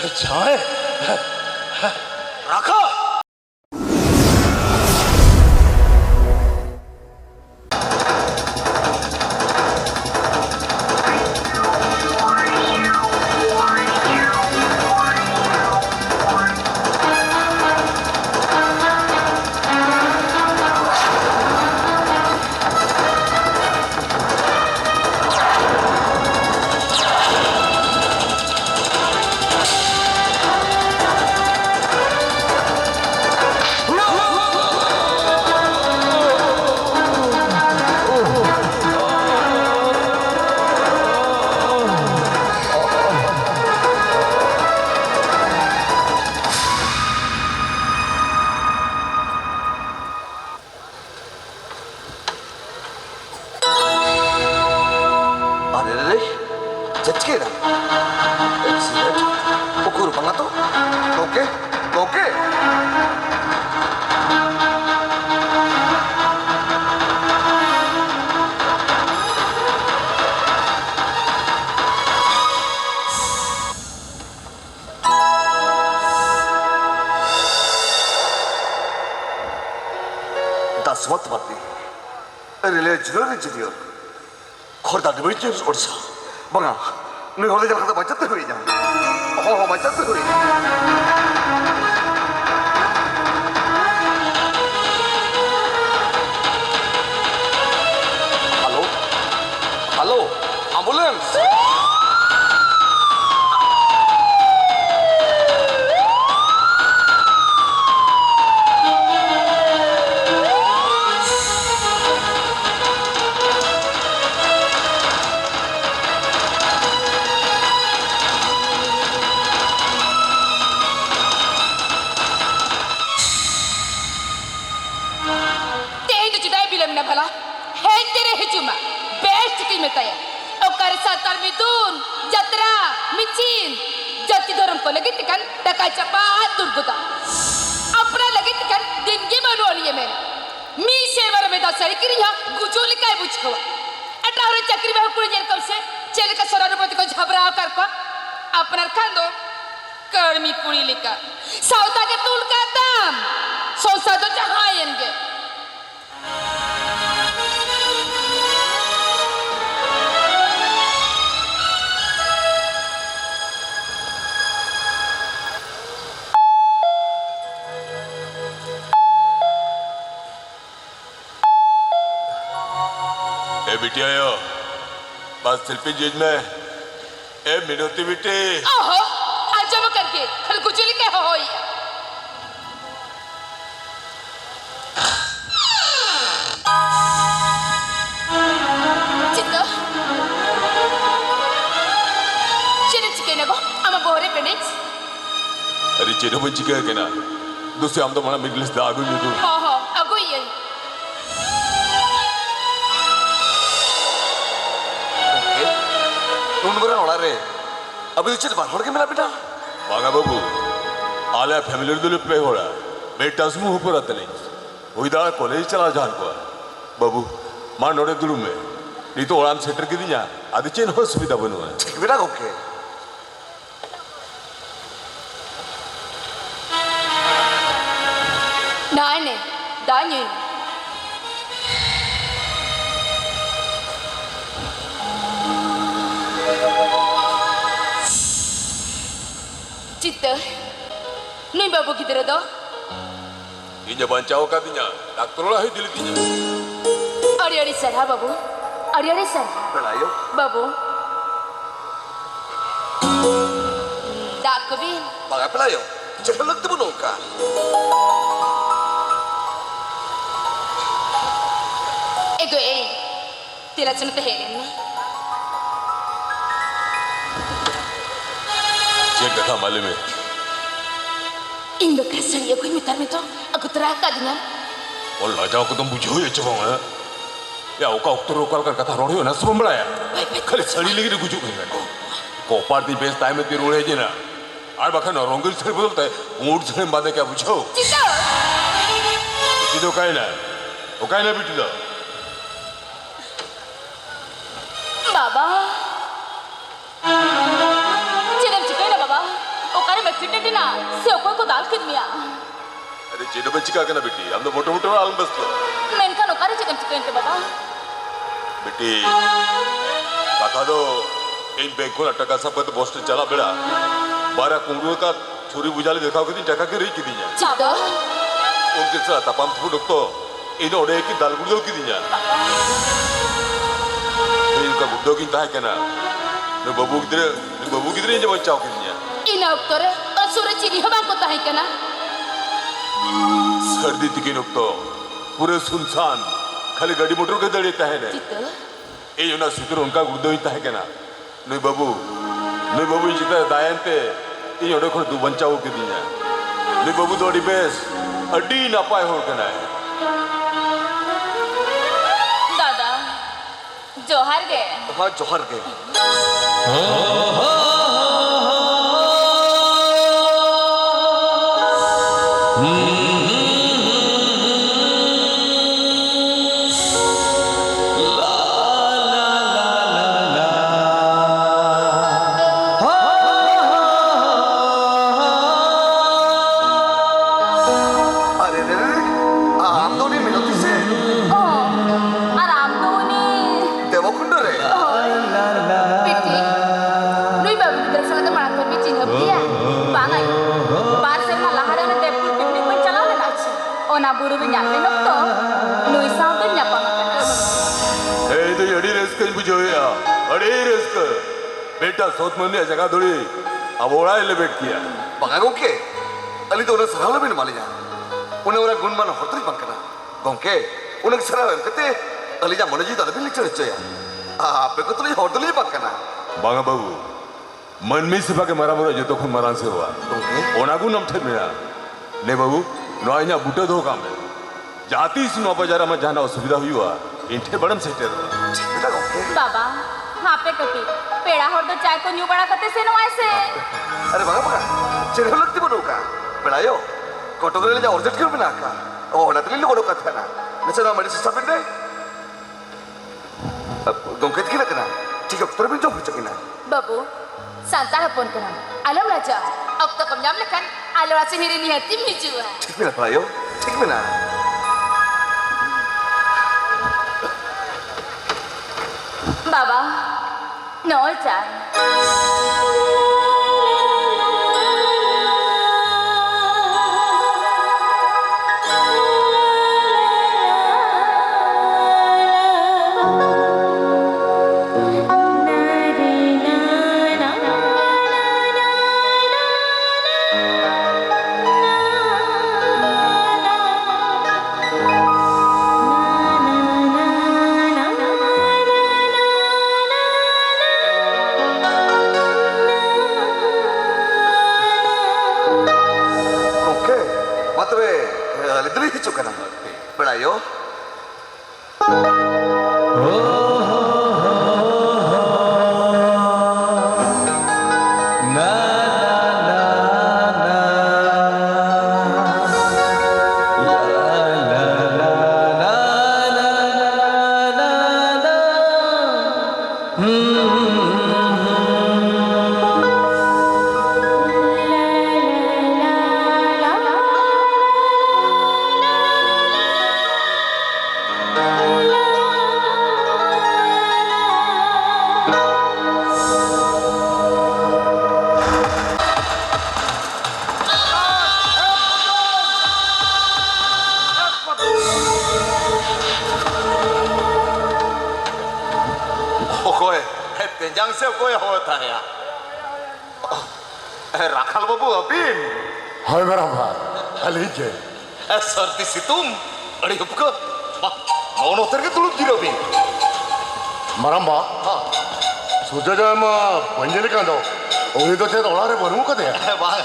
जाए रखो। Dasmat mati, religion, korda demikian ursa, bangga, nih kalau jalan kata baca tuh ini, oh baca tuh ini. Halo, halo, ambulans. Tarmidun, jatra, micin, jati dorong ko lagi tekan, taka cepat turguta. Apna lagi tekan, dingi baru ani ye mere. Mi sevar में दासरी की रिहा गुजोली काय बुझखवा. अटा और चक्री में कुड़ी जर कब से चले का सोरानुपति को झबरा कर को अपना खांदो कर्मी कुड़ी लिका. साउता के तुल का दाम, सोसा तो जहायेंगे. बिटिया यो बस शिल्पी जीज में ए मिनोती बिटे ओहो आज जब करके खल गुजली के होई चित्तो चिके nego ama bore penix अरे चेनो बच्ची क्या कहना दूसरे हम तो मना मिडल इस्ट दागू नहीं तो ओहो अगो ये नूनबरा होड़ा रे अभी उचित बात होड़ के मिला बेटा बागा बाबू आले फैमिली दुले पे होड़ा बेटा समूह ऊपर आते नहीं वही कॉलेज चला जान को बाबू मां नोड़े दुलू में नहीं तो ओराम सेंटर की दिया आदि चेन हो सुविधा बनो है ठीक बेटा ओके नाने दानी चित्त नुई बाबू किधर दो इन्हें बंचाओ का दिया डॉक्टरों ही दिल दिया अरे सर हाँ बाबू अरे सर बेलायो बाबू डाक भी बागा बेलायो चल लगते बनो का एगो ए तेरा सुनते हैं ना चेक देखा मालूम है Indo kasar ya gue mitar mito aku teraka dengan और लाजाओ को तुम बुझो ये चबाओ है या ओका उत्तर ओकाल कर कथा रोड़े हो ना सब बड़ा यार खाली सड़ी लगी रे गुजु में कोपार दी बेस टाइम में ती रोड़े जी ना आर बाखा ना रोंगल से बदलता है ऊँट से बांधे क्या बुझो चितो चितो काहे ना ओ काहे ना बिटी दो बाबा चिदम चिको ना बाबा ओ करे एक्सीडेंट ना से कोई को दाल खिद मिया अरे चिन्ह बच्ची का कहना बेटी हम तो मोटे मोटे आलम बस तो मैं इनका नौकरी चिकन के बता बेटी कथा दो इन बैंक को टका सब तो बोस्टन चला बेड़ा 12 कुंगड़ू का छुरी बुझाले देखा कि टका के रही की दी जाए चित्ता उनके साथ तपम थू डॉक्टर इन ओडे की दाल गुड़ो की दी जाए इनका गुड्डो की ताहे कहना मैं बबू किधर जब बच्चाओ की दी जाए इन डॉक्टर असुर चिरी हवा को ताहे कना सर्दी तिकी डॉक्टर पूरे सुनसान खाली गाड़ी मोटर के दड़े ताहे ने चित्ता ये जो ना सितर उनका गुड्डो ही ताहे कहना नहीं बाबू जितना दायंते इन ओडे को दू बच्चाओ की दी जाए नहीं बाबू तो अड़ी बेस अड्डी नापाय हो कहना है दादा जोहार गे हाँ जोहर के अरे रे रे आम तो नहीं मिलती से ओ आराम तो नी देवकुंड रे पिटी नुई बाबू दर्शन का मारा कर भी चिन्ह दिया बांगाई बार से ना लहरा ने देवपुर पिकनिक में चला लेना छे ओ ना बुरु भी न्यापे नक तो नुई साव तो न्यापा मत ए तो अड़ी रेस्क बुझो या अड़ी रेस्क बेटा सोत मन ने जगह थोड़ी अब ओड़ा ले बैठ किया बंगा गोंके अली तो उन्हें सराहना भी नहीं माली जा उन्हें गुण मान होटल बंकना गोंके उन्हें सराहना करते अली जा मनोजी दादा भी लिखते रहते हैं आप को तो नहीं होटल ही बंकना बांगा बाबू मन में सिपा के मरा मरा जो तो खुद मरान से हुआ गोंके ओनागु नमठे मेरा ने बाबू नोइना बूटे दो काम है जाती इस नो बाजार में जाना असुविधा हुई हुआ इंठे बड़म सेटे बेटा गोंके बाबा हाँ पे कटी पेड़ा हो तो चाय को न्यू बड़ा करते से नो ऐसे अरे बंगा चिन्ह लगती बनो का बेड़ायो कोटोगरे ले जा और जट क्यों बिना का ओ ना तो लोगों का था ना नचे ना मेडिसिन सब दे गोंके की लगना ठीक है तो भी जो कुछ किना बाबू सांता है फोन करना आलम राजा अब तो कम जाम लेकिन आलो राजा हिरी नहीं हती मिजू है ठीक भी ना बेड़ायो ठीक भी ना बाबा नॉल चाय गोंके मतलब लिदरी ही चुका ना बेड़ायो ओए तेजांग से कोई होता है राखाल बाबू अबिन हाय मेरा भाई अली के सर्दी सितुम अड़ी उपको मौन उतर के तुलुप जीरो भी मरम्बा सुजा जा मा पंजली का दो ओही तो चेत ओलारे बनू का दे वाह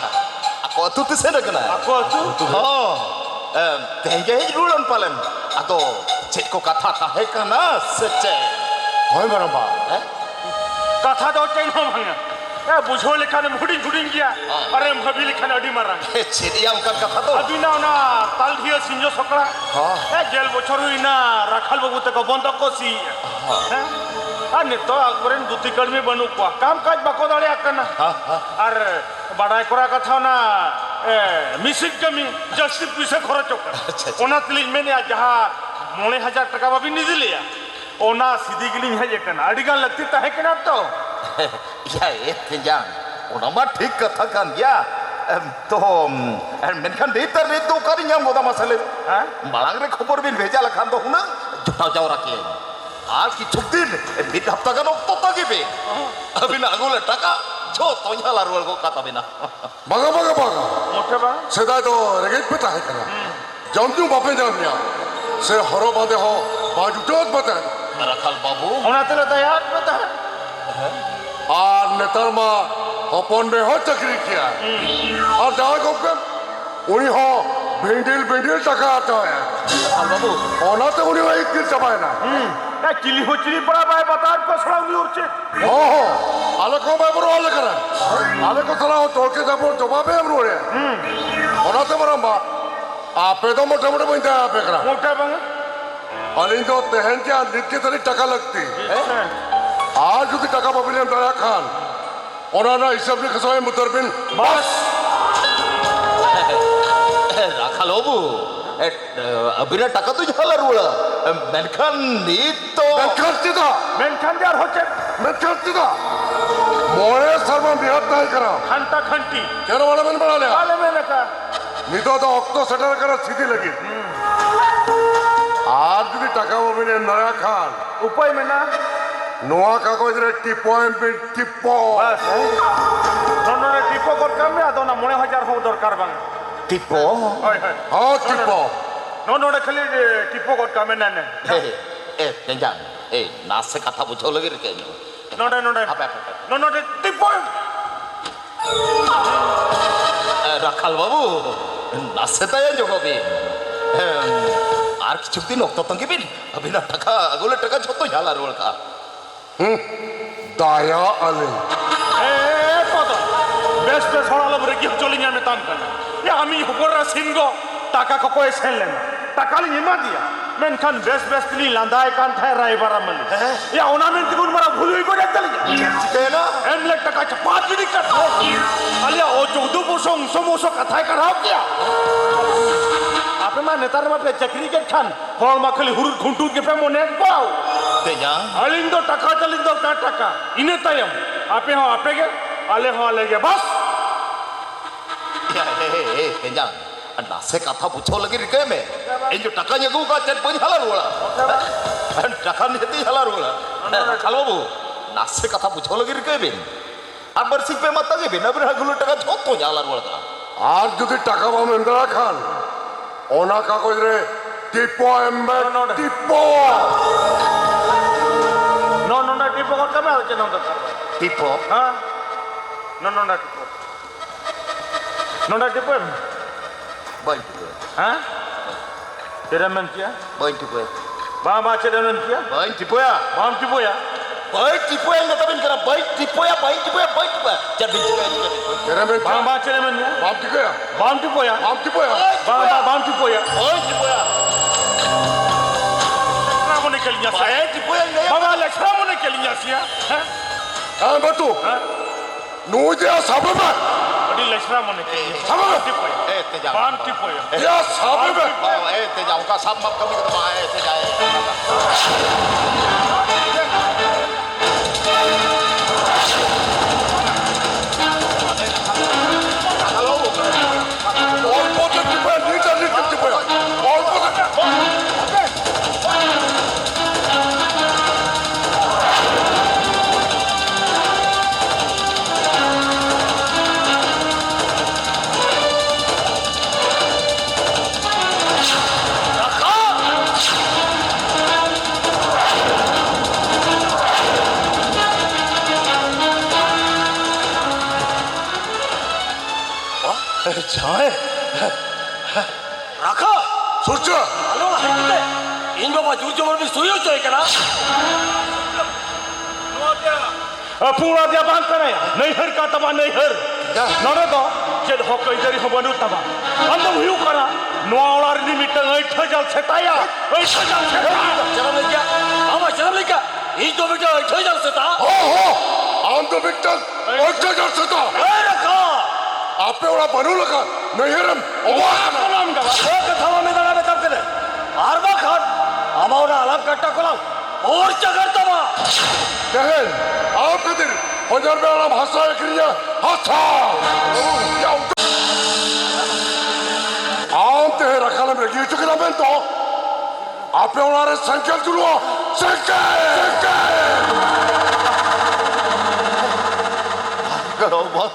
aku tuh tuh saya kena aku tuh oh tengge rulan palen atau cek ko kata tahe kana sece हाय मरम्बा कथा तो चैन हो भांगा ए बुझो लेखा ने मुडिंग गुडिंग किया अरे भभी लेखा ने अडी मारा छेदिया उनका कथा तो अभी ना ना ताल धिया सिंजो सकड़ा ए गेल बछर हुई ना राखाल बाबू तक बंद कोसी आ ने तो अकबरन दुती कड़मी बनू को काम काज बको दाड़े आकना और বাড়াই করা কথা না মিশিক কমি জাস্ট পয়সা খরচ ওনা তিলিং মেনে যাহা 9,000 টাকা বাবি নি দিলিয়া ওনা সিধি গিলিং হয়ে যেতেন আডিগান লাগতি তাহে কেনা তো Ya, Tenjang. Una mah ঠিক কথা kan ya. তো menkan di internet tuh karinya mau masalah. হ্যাঁ Malang re khobor bin bheja lakhan to huna jotao jao rakhi. আর কিছু দিন মিড হপ্তাহ গান অক্ত গিবে আমি না আগুলে টাকা ঝত হলার ওর কথা বিনা বাগা বাগা বাগা মোটে বা সেদাই তো রেগেজ পে তাহে কানা জমজু বাপে জানিয়া সে হর বাদে হ বাজুটত বাতে রাখাল বাবু ওনা তেলে দয়াত বতা আর নেতার মা অপন বে হ চাকরি কিয়া আর যাওয়া গপেন উনি হ বেন্ডিল বেন্ডিল টাকা আতা হয় রাখাল বাবু ওনাতে উনি এক দিন চাপায় না চিলি হচিলি পড়া বাই বাতার কসড়া উনি উঠছে ও হো আলে কো বাই বড় আলে করা আলে কো সালা তোকে যাব জবাবে আমরা ওরে ওনাতে মারাম্বা আপে তো মোটা মোটা বইতা আপে করা মোটা বাঙা अली तो तहन के नित्य तरी टका लगती आज जो टका पाबिले दया खान ओनाना हिसाब ने खसाए मुतरबिन বাস রাখাল বাবু আবিরা টাকা তো ঝালার ওরা মেনখান নিত मैं खर्ची था মেনখান যার হচ্ছে मैं खर्ची था मोरे सर्व बिहार नहीं करा খান্তা খান্তি क्या वाला मैंने बना लिया আলে মেনকা नहीं तो ऑक्टो सेटर करा सीधी लगी आज जो टका पाबिले दया खान উপায় মেনা নোয়া কাগজ রে টিপো এমপি টিপো বাস ননরে টিপো করকাম না আদনা 9,000 হও দরকার বাং টিপো হয় হয় हाँ टिपो ননরে খালি টিপো করকাম না না এ তেজান এ নাসে কথা বুঝাও লাগে রে কেন নডে নডে ননরে টিপো রাখাল বাবু নাসে তাই জগবে আর কিছুদিন অক্ত তঙ্গিবিন আবিনা টাকা আগুলে টাকা যত ঝালার ওরকা दाया अली এ পদ বেশ বেশ হড়ালো বলে কি চলি আমি তান কেন এ আমি হুবরা সিংহ টাকা কো এসেলেন টাকা লি নিমা দিয়া মেনখান বেশ বেশ তিনি লান্দায় কান থায় রাইবার আমল এ ওনা মেন তিগুন মারা ভুল হই করে একদল কেনা এম লাখ টাকা 5 মিনিট কাট আলিয়া ও 14 বছর সমস্যা কথায় কাঢ়াও কিয়া আপে মা নেতার মাপে চাকরি কে খান হল মা খালি হুরুর ঘুন্টুর কে পে মনে পাও তেজান আলিন তো টাকা চালিন তো কার টাকা ইনে তাইম আপে হ আপে গে আলে হ আলে গে বাস তেজান নাসে কথা বুঝাও লাগে রে কেমে এই যে টাকা নিয়ে গো চেট বই ঝালার ওরা টাকা নিতে ঝালার ওরা রাখাল বাবু নাসে কথা বুঝাও লাগে রে কেমে আর বার্ষিক পে মাতা যাবে না বিরা গুলো টাকা যত ঝালার ওরা আর যদি টাকা পাবো ইন্দিরা খান ওনা কাগজ রে টিপো এমবে টিপো No, no, no, tipo con cámara que no tocar. টিপো ¿Ah? No, no, no, tipo. No, no, tipo. বই ¿Ah? Tera mentia? বই টিপো Bama cera mentia? বই টিপো ya Bam tipo ya? বই টিপো yang kata bin kara boi টিপো ya boi টিপো jar bin টিপো तेरे में Bama cera mentia? बाप टिको या Bam tipo ya? बाप टिपो या Bam tipo ya? boi টিপো ya Kamu ni kalinya boi saya? টিপো yang ne Bama le kamu ni kalinya saya? Hah? हाँ बतू Hah? नूजे साबे में Adi le kamu ni kalinya. Sama. Bam tipo ya? eh teja Bam tipo ya? या साबे में teja uka sab map kami kata mah teja और पोते टिपो या नीचे नीचे टिपो या और पोते যায় রাখা सूर्य আলো না হাইতে ইন বাবা জুর জবর বি সুইও চয় কেনা पूरा दिया बांध करे नहीं हर का तबा नहीं हर नरे तो जेद हो कई जरी हो बनु तबा अंदर हुई करा नोआर निमित्त नहीं ठजल छटाया नहीं ठजल छटाया चला लेके आवा चला लेके इन तो बेटा ठई जल से ता हो आम तो विक्टर और जजर से तो ए रखा आपे ओरा बनू लगा नहरम ओवाना Kolam ka ba? কথা আমি দাঁড়াবে কাপ কেন আর বা খান আমার আলাপ কাটটা করলাম ওর চাকার তোমা नहर आप कदर हजार में आराम हंसा क्रिया हंसा आम ते रखाल में रखी चुके ना बेन तो आपे ओरा संख्या चुलो संख्या करो बात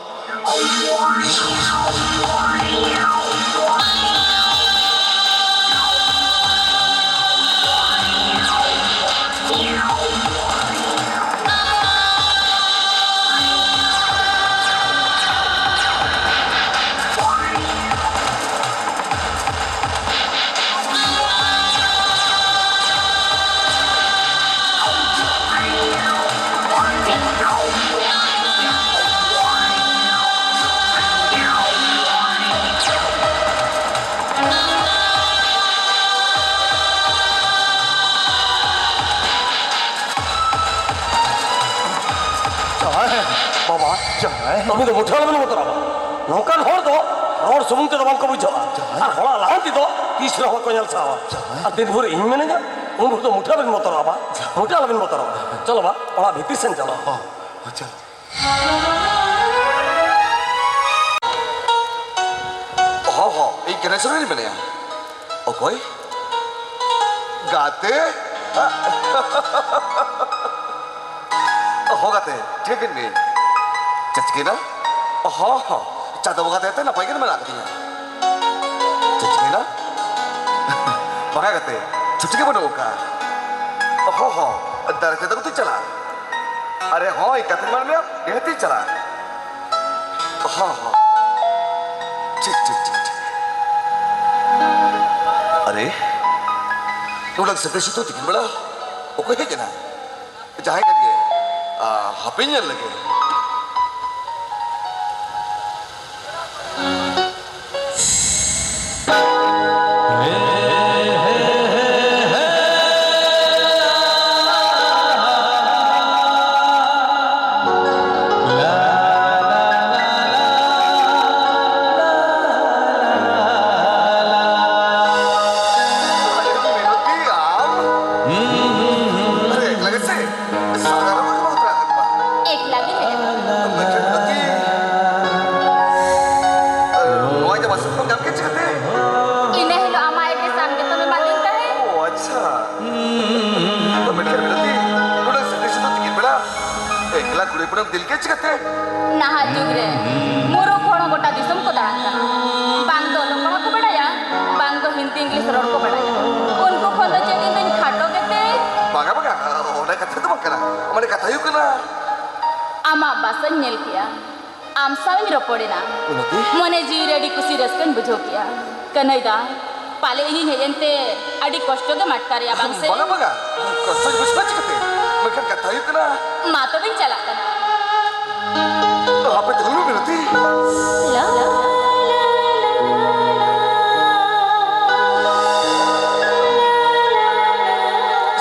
বাবা তুমি তো উঠে আলবেন মতো রাবা নৌকান হর দো রোড সুমুংতে তো বাঙ্ক বুঝা আর হলা লাহান্তি দো তিস রহা কয়াল সাওয়া আর দিন ভরে ইন মেনে যা উন ভরে তো মুঠাবেন মতো রাবা মুঠে আলবেন মতো রাবা চলো বা ওলা ভিতর সেন চলো अच्छा हो हो ये कहने सुन नहीं बने ओ कोई गाते हो गाते ठीक है नहीं चचकी ना हो हो चादर वो गाते हैं ना पैकेट में लगाती हैं चचकी ना बगा गाते चचकी बनो का हो हो दर के तो चला अरे हो एक कथन मार में ये ती चला हाँ हाँ ठीक ठीक ठीक ठीक अरे तू लोग सदस्य तो दिखने बड़ा वो कोई क्या ना चाहे कर गए हापिंजर लगे दिल के चिकते नाहा जुगरे मोरो खोणो गोटा दिसम को दांता बांग दो लोग को बड़ाया बांग दो हिंदी इंग्लिश रोड को बड़ाया उनको खोद चेदी दिन खाटो केते बागा बागा ओने कथे तो बकरा माने कथा यु कना आमा बासन नेल किया आम सामी रोपड़ेना मने जी रेडी कुसी रस्कन बुझो किया कन्हैदा पाले ही हेयंते अडी कष्ट के मटकार या बांग से बागा बागा कष्ट कुछ चिकते मैं कथा यु कना मा तो बिन चला कना आप धुनु मिलती ला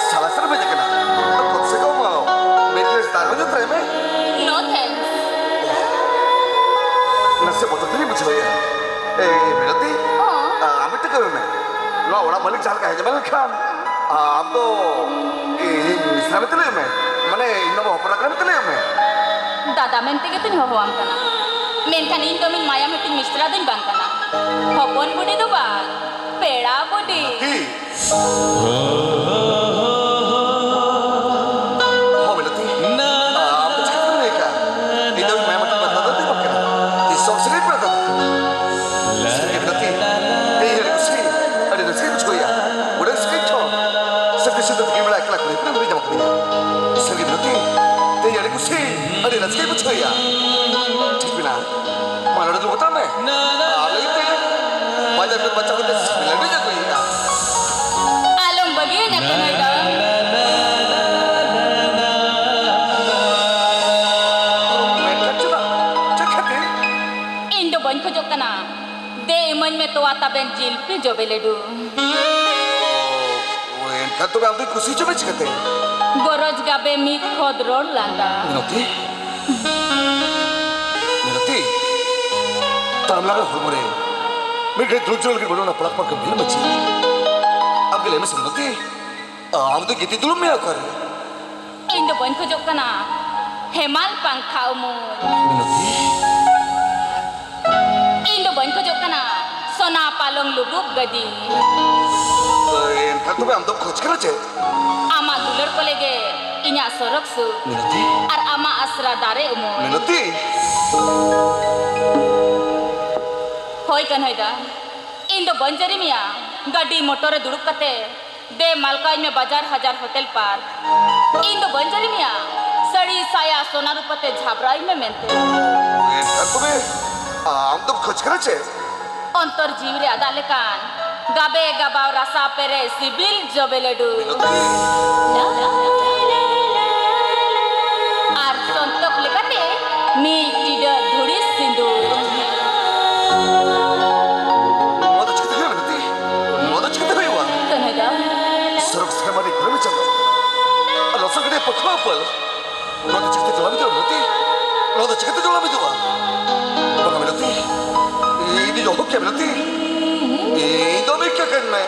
साला सर में जगना कब से कम मेरे लिए स्टार हो जो ट्रेन में नो थैंक्स नसे बहुत नहीं मुझे भैया ए मिलती आप इतने करो मैं लो बड़ा मलिक चाल का है जमाल खान आप तो इस्लाम में मैं मने इन्होंने ऑपरा करने में मैं दादा मेनते के तुम हो हम कना मेन खान इन दोमिन माया मीटिंग मिश्रा दिन बांग कना हपन बुडी दो बाग पेड़ा बुडी की हो मिलती आप तो चिकन नहीं क्या इधर मैं मतलब बता दो नहीं पक्का इस सॉन्ग से नहीं पता मिलती ये रस्सी अरे रस्सी कुछ कोई यार उधर स्क्रीन छो सबके सिद्ध की बड़ा एकला कोई पूरी जमा कर दिया सभी मिलती ये यार कुछ अरे रस्सी कुछ कोई यार ठीक बिना मानो तो बता मैं लेकिन मजा फिर बच्चा को दस मिनट में कोई यार आलम बगिए ना कनाइदा इंदो बन को जो कना दे मन में तो आता बेन जिल पे जो बेलेडू इनका तो आप खुशी जो बच गए गोरज गाबे मीत खोद रोड लांदा मिनती मिनती Taram laga hormone. Mereka dulu lagi bodoh nak pelak pelak kembali macam. Ab gila macam nanti. Ab tu gitu dulu mea kar. Indo boin ko jok kana. Hemal pangkha umur. Minati. Indo boin ko jok kana. Sona palong lubuk gadi. Kan tu be am tu khoj kena je. Ama dular ko lege. Inya sorok su. Minati. Ar ama asra dare umur. Minati. Hoy kan hoy da. Indo bonjari miya. Gadi motor दुड़ुक कते दे मालकाई में बाजार हजार hotel पर इंदो बंजरी मिया सड़ी साया सोना रुपते झाबराई में मेंते Kan tu be am tu khoj kena je. अंतर जीव रे आदाले कान गाबे गाबाव रसा पेरे सिबिल जबेलेडू आर संतक लेकाते मी टिडा धुड़ी sindoor Mada cerita kena minati. Mada cerita kena iwa. Kanhaiya Serok sekali mari kena macam. Alah sang kena pakha apal. Mada cerita jalan itu minati. Mada cerita jalan itu wa. Baka minati. Ini johok kya minati. Ini tu mereka kan मैं.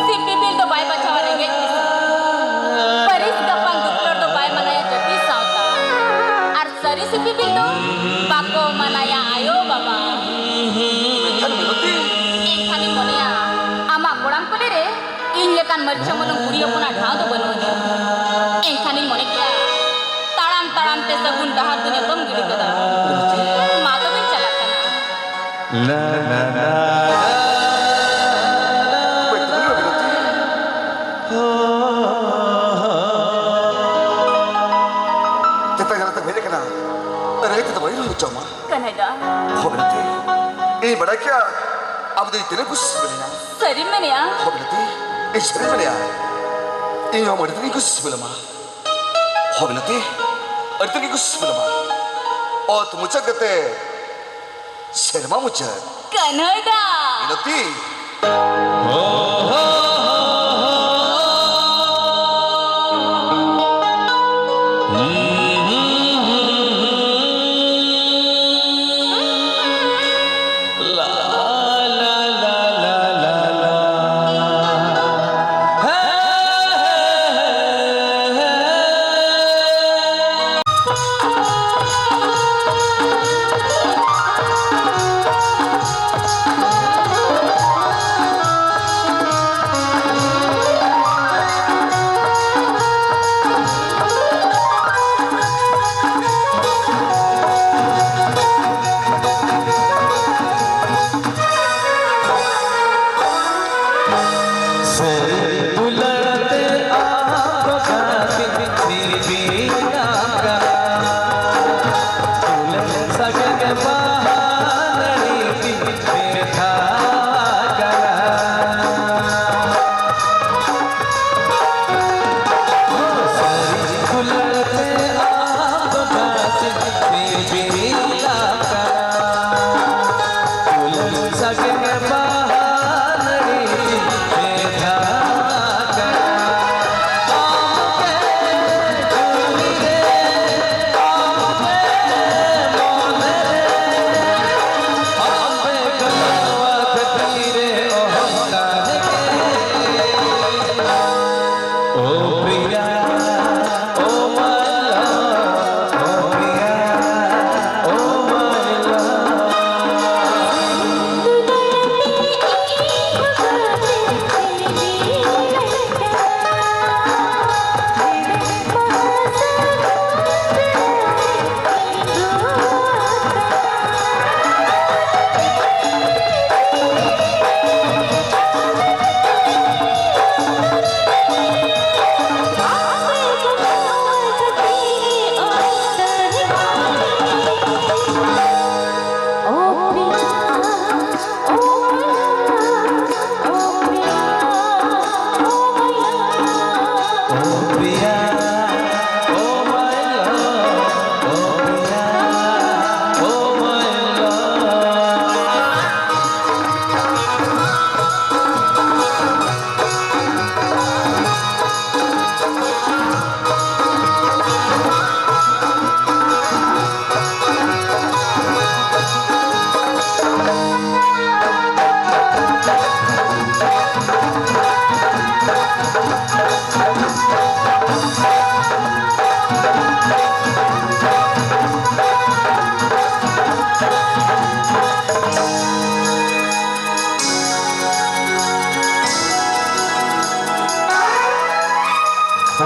CIBIL तो bye बचावा लेंगे परिस गप्पा दुक्लर तो bye मनाया जति सावता are सरी CIBIL तो बाको मनाया आयो बाबा Kan minati. एखानी मोनिया आमा गोड़ाम कोले रे इन लेकान मरचा मनो गुड़िया पुना ढाव तो बनोने एखानी मोने क्या ताड़ाम ताड़ाम ते सगुन डहार दुनिया कम गिरी कदा मा तो बिन चला कना Baik tu minati. Kita jangan tak beda kena. Ada kita bayi lu cuma. Kanhaiya हो minati. Ini benda क्या? अब तो इतने कुछ बनेना. सरी मनिया हो minati. Ini sering benda. Ini हम ada कुछ belum ah. हो minati. Ada कुछ belum ah. और तुम मुझे कहते शर्मा मुझे. कन्हैया minati. सगे बहानड़ी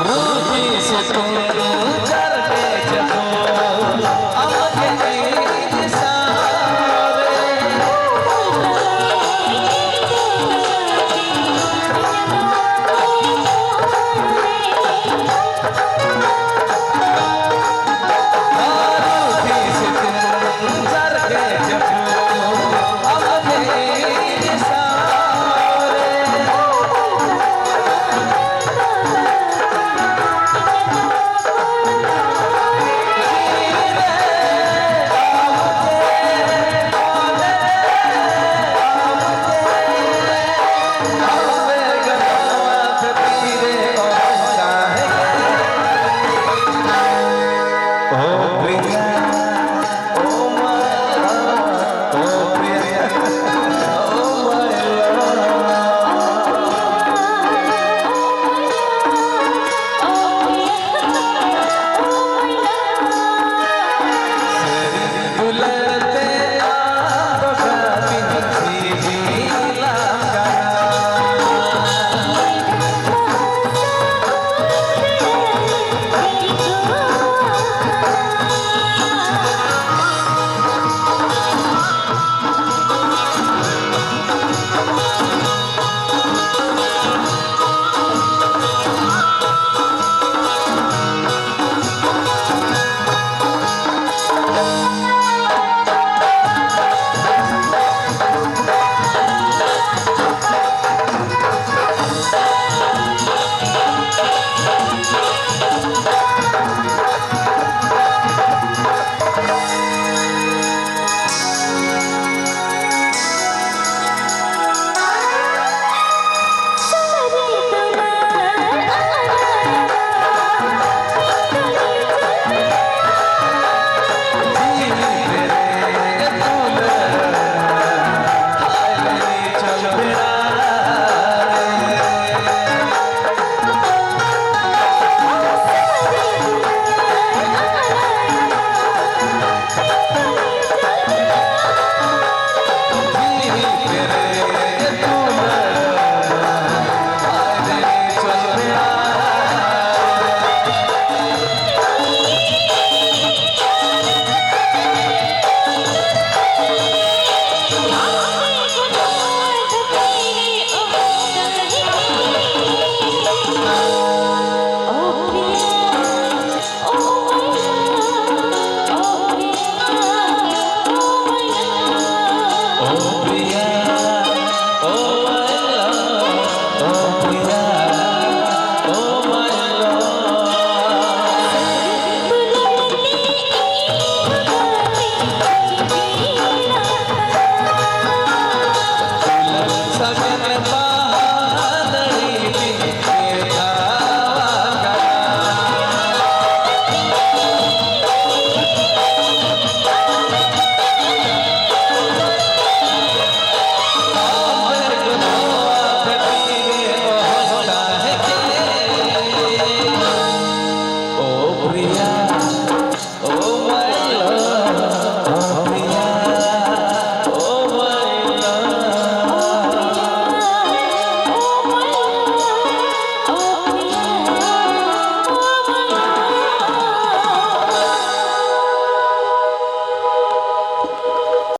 रूही सितुम